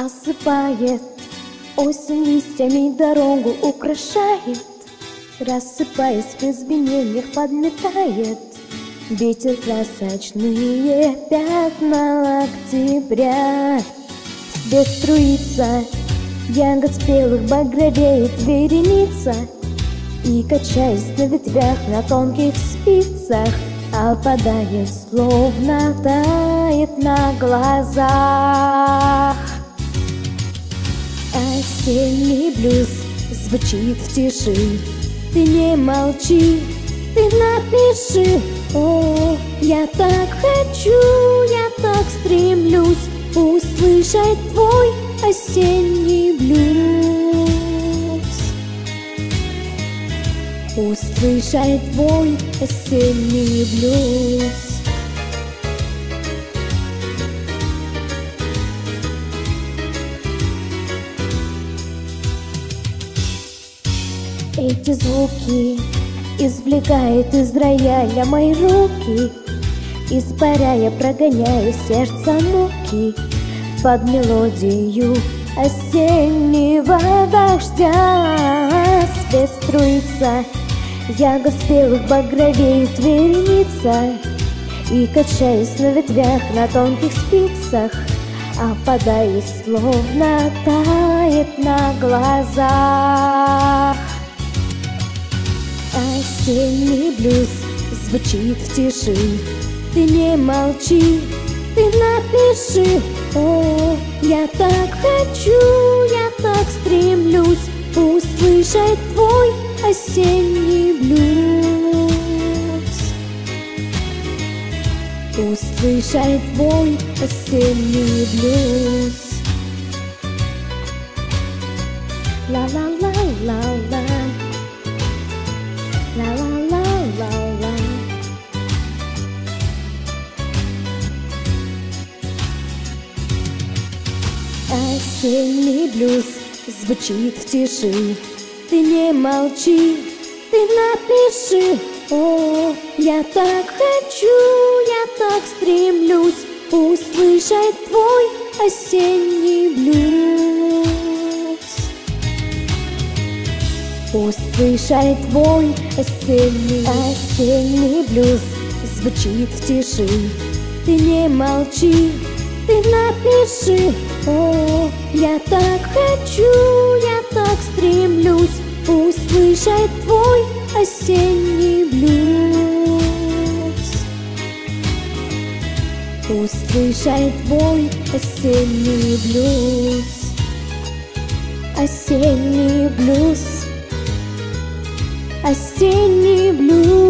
Осыпает осень листьями, дорогу украшает, рассыпаясь в извинениях, подметает ветер красочные пятна октября. Свет струится, ягод спелых багровеет вереница, и, качаясь на ветвях, на тонких спицах, опадает, словно тает на глазах. Осенний блюз звучит в тиши. Ты не молчи, ты напиши. О, я так хочу, я так стремлюсь услышать твой осенний блюз, услышать твой осенний блюз. Эти звуки извлекает из рояля мои руки, испаряя, прогоняя сердце муки под мелодию осеннего дождя. Свет струится, ягод спелых багровеет вереница, и, качаясь на ветвях, на тонких спицах, опадает, словно тает на глазах. Осенний блюз звучит в тиши. Ты не молчи, ты напиши. О, я так хочу, я так стремлюсь услышать твой осенний блюз, услышать твой осенний блюз. Ла-ла-ла-ла-ла, ла-ла-ла-ла-ла. Осенний блюз звучит в тиши. Ты не молчи, ты напиши. О, я так хочу, я так стремлюсь услышать твой осенний блюз, услышать твой осенний блюз звучит в тиши. Ты не молчи, ты напиши. О, я так хочу, я так стремлюсь услышать твой осенний блюз, услышать твой осенний блюз, осенний блюз, осенний блюз.